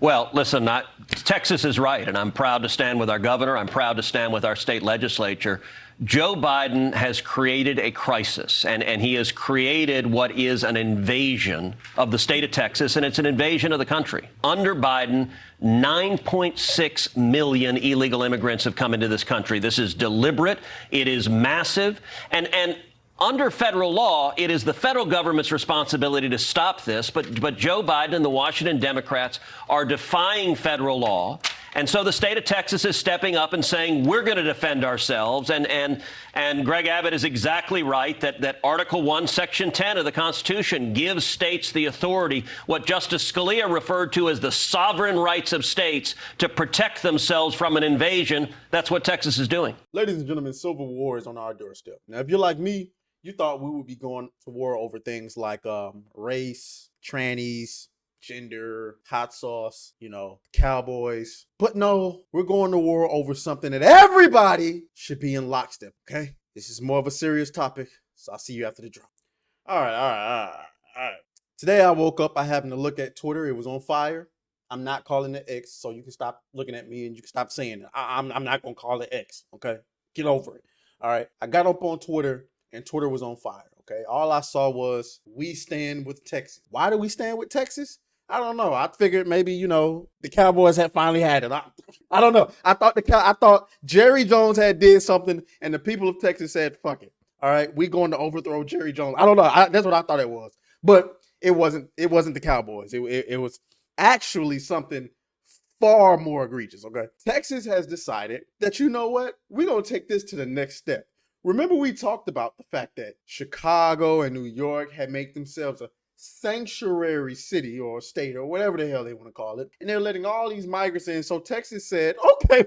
Well, listen, Texas is right, and I'm proud to stand with our governor. I'm proud to stand with our state legislature. Joe Biden has created a crisis, and he has created what is an invasion of the state of Texas, and it's an invasion of the country. Under Biden, 9.6 million illegal immigrants have come into this country. This is deliberate. It is massive. And under federal law, it is the federal government's responsibility to stop this. But Joe Biden and the Washington Democrats are defying federal law. And so the state of Texas is stepping up and saying, we're going to defend ourselves. And Greg Abbott is exactly right that Article 1, Section 10 of the Constitution gives states the authority, what Justice Scalia referred to as the sovereign rights of states, to protect themselves from an invasion. That's what Texas is doing. Ladies and gentlemen, civil war is on our doorstep. Now, if you're like me, you thought we would be going to war over things like race, trannies, gender, hot sauce, cowboys. But no, we're going to war over something that everybody should be in lockstep, okay? This is more of a serious topic, so I'll see you after the drop. All right. Today I woke up, I happened to look at Twitter. It was on fire. I'm not calling it X, so you can stop looking at me and you can stop saying it. I'm not going to call it X, okay? Get over it. All right, I got up on Twitter and Twitter was on fire, okay? All I saw was, we stand with Texas. Why do we stand with Texas? I don't know. I figured maybe, the Cowboys had finally had it. I don't know. I thought Jerry Jones had did something and the people of Texas said, fuck it. All right, we going to overthrow Jerry Jones. I don't know. That's what I thought it was. But it wasn't the Cowboys. It was actually something far more egregious, okay? Texas has decided that, you know what? We're going to take this to the next step. Remember we talked about the fact that Chicago and New York had made themselves a sanctuary city or state or whatever the hell they want to call it. And they're letting all these migrants in. So Texas said, okay,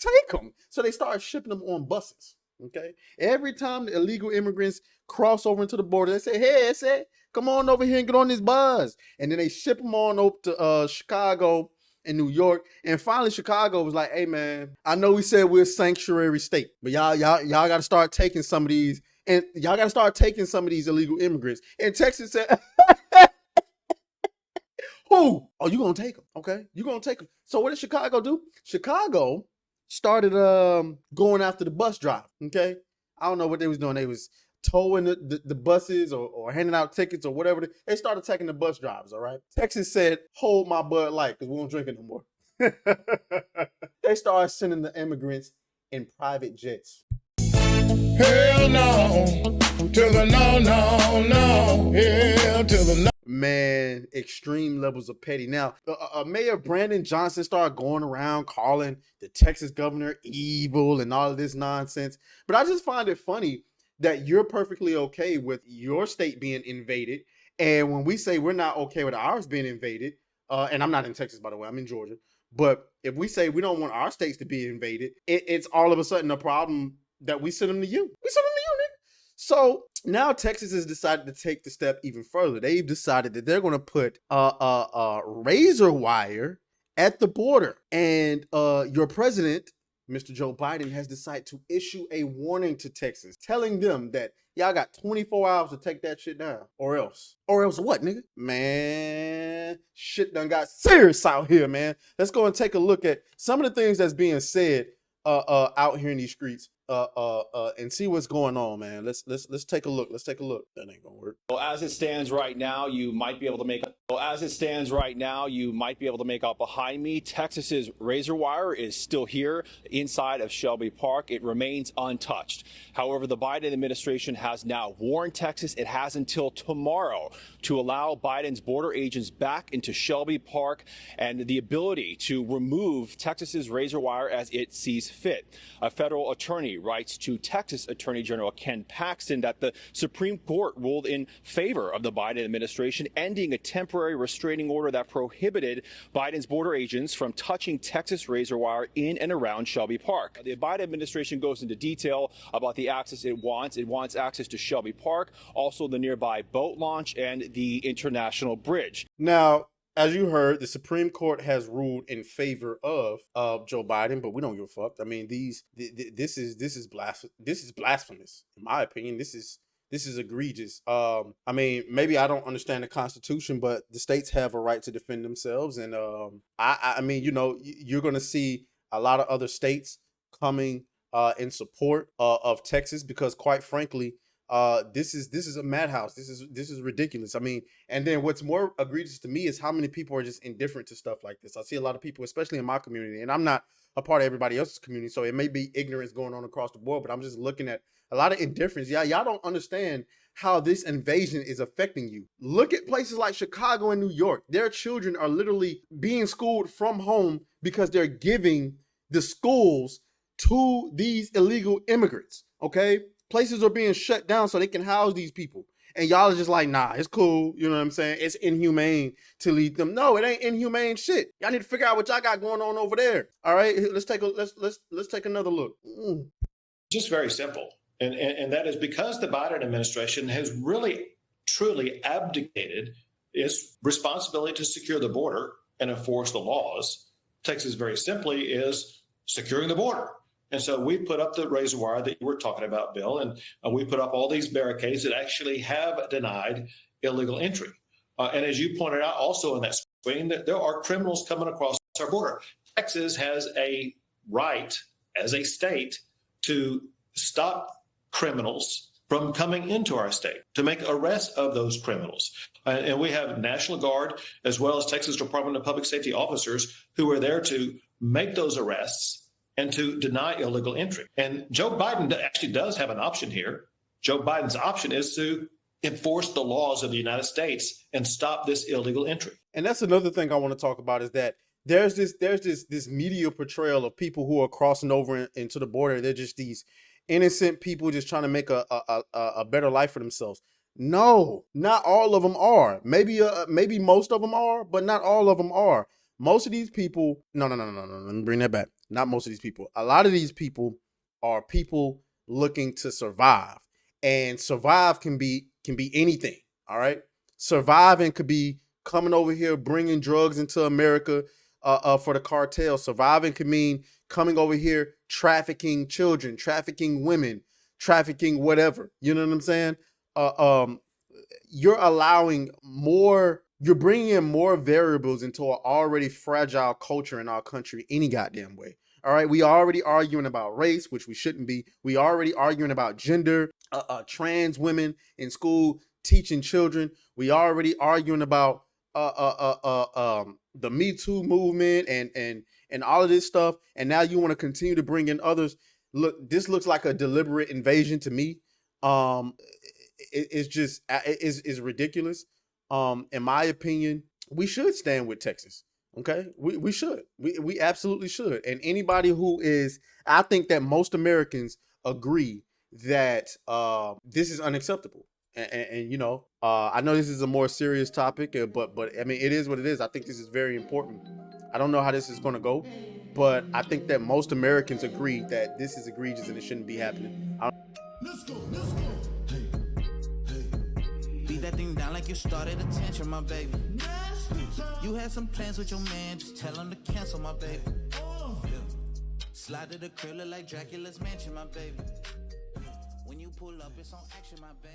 take them. So they started shipping them on buses. Okay. Every time the illegal immigrants cross over into the border, they say, come on over here and get on this bus. And then they ship them on over to Chicago and New York. And finally, Chicago was like, hey, man, I know we said we're a sanctuary state, but y'all got to start taking some of these. And y'all got to start taking some of these illegal immigrants. And Texas said, who? Oh, you going to take them. Okay. You going to take them. So what did Chicago do? Chicago started going after the bus driver. Okay. I don't know what they was doing. They was towing the buses or handing out tickets or whatever. They started taking the bus drivers. All right. Texas said, hold my Bud Light because we won't drink it no more. They started sending the immigrants in private jets. Hell no, to the no, hell to the no. Man, extreme levels of petty. Now, Mayor Brandon Johnson started going around calling the Texas governor evil and all of this nonsense. But I just find it funny that you're perfectly okay with your state being invaded. And when we say we're not okay with ours being invaded, and I'm not in Texas, by the way, I'm in Georgia. But if we say we don't want our states to be invaded, it's all of a sudden a problem that we send them to you. We send them to you, nigga. So now Texas has decided to take the step even further. They've decided that they're going to put razor wire at the border. And your president, Mr. Joe Biden, has decided to issue a warning to Texas, telling them that y'all got 24 hours to take that shit down. Or else. Or else what, nigga? Man, shit done got serious out here, man. Let's go and take a look at some of the things that's being said out here in these streets. And see what's going on, man. Let's take a look. Let's take a look. That ain't gonna work. Well, as it stands right now, you might be able to make out behind me. Texas's razor wire is still here inside of Shelby Park. It remains untouched. However, the Biden administration has now warned Texas it has until tomorrow to allow Biden's border agents back into Shelby Park and the ability to remove Texas's razor wire as it sees fit. A federal attorney writes to Texas Attorney General Ken Paxton that the Supreme Court ruled in favor of the Biden administration, ending a temporary restraining order that prohibited Biden's border agents from touching Texas razor wire in and around Shelby Park. The Biden administration goes into detail about the access it wants. It wants access to Shelby Park, also the nearby boat launch and the international bridge. Now, as you heard, the Supreme Court has ruled in favor of Joe Biden, but we don't give a fuck. I mean, this is blasphemous in my opinion. This is This is egregious. I mean, maybe I don't understand the Constitution, but the states have a right to defend themselves. And I mean, you're going to see a lot of other states coming in support of Texas because, quite frankly, this is a madhouse. This is ridiculous. I mean, and then what's more egregious to me is how many people are just indifferent to stuff like this. I see a lot of people, especially in my community, and I'm not a part of everybody else's community, so it may be ignorance going on across the board, but I'm just looking at a lot of indifference. Yeah, y'all don't understand how this invasion is affecting you. Look at places like Chicago and New York. Their children are literally being schooled from home because they're giving the schools to these illegal immigrants, okay? Places are being shut down so they can house these people. And y'all are just like, nah, it's cool. You know what I'm saying? It's inhumane to lead them. No, it ain't inhumane shit. Y'all need to figure out what y'all got going on over there. All right, let's take another look. Just very simple. And that is because the Biden administration has really, truly abdicated its responsibility to secure the border and enforce the laws. Texas, very simply, is securing the border. And so we put up the razor wire that you were talking about, Bill, and we put up all these barricades that actually have denied illegal entry. And as you pointed out also in that screen, that there are criminals coming across our border. Texas has a right as a state to stop criminals from coming into our state, to make arrests of those criminals. And we have National Guard as well as Texas Department of Public Safety officers who are there to make those arrests and to deny illegal entry. And Joe Biden actually does have an option here. Joe Biden's option is to enforce the laws of the United States and stop this illegal entry. And that's another thing I want to talk about is that there's this media portrayal of people who are crossing over into the border. They're just these innocent people just trying to make a better life for themselves. No, not all of them are. Maybe most of them are, but not all of them are. Most of these people, no. Let me bring that back. Not most of these people. A lot of these people are people looking to survive, and survive can be anything. All right, surviving could be coming over here, bringing drugs into America for the cartel. Surviving could mean coming over here, trafficking children, trafficking women, trafficking whatever. You know what I'm saying? You're allowing more. You're bringing in more variables into an already fragile culture in our country any goddamn way. All right, we already arguing about race, which we shouldn't be. We already arguing about gender, trans women in school teaching children. We already arguing about the Me Too movement and all of this stuff. And now you want to continue to bring in others. Look, this looks like a deliberate invasion to me. It's ridiculous. In my opinion, we should stand with Texas. Okay, we should. We absolutely should. And anybody who is, I think that most Americans agree that this is unacceptable. And I know this is a more serious topic, but I mean, it is what it is. I think this is very important. I don't know how this is going to go, but I think that most Americans agree that this is egregious and it shouldn't be happening. Let's go. Hey. Beat that thing down like you started attention, my baby. You had some plans with your man, just tell him to cancel, my baby. Yeah. Slide to the crib, look like Dracula's mansion, my baby. When you pull up, it's on action, my baby.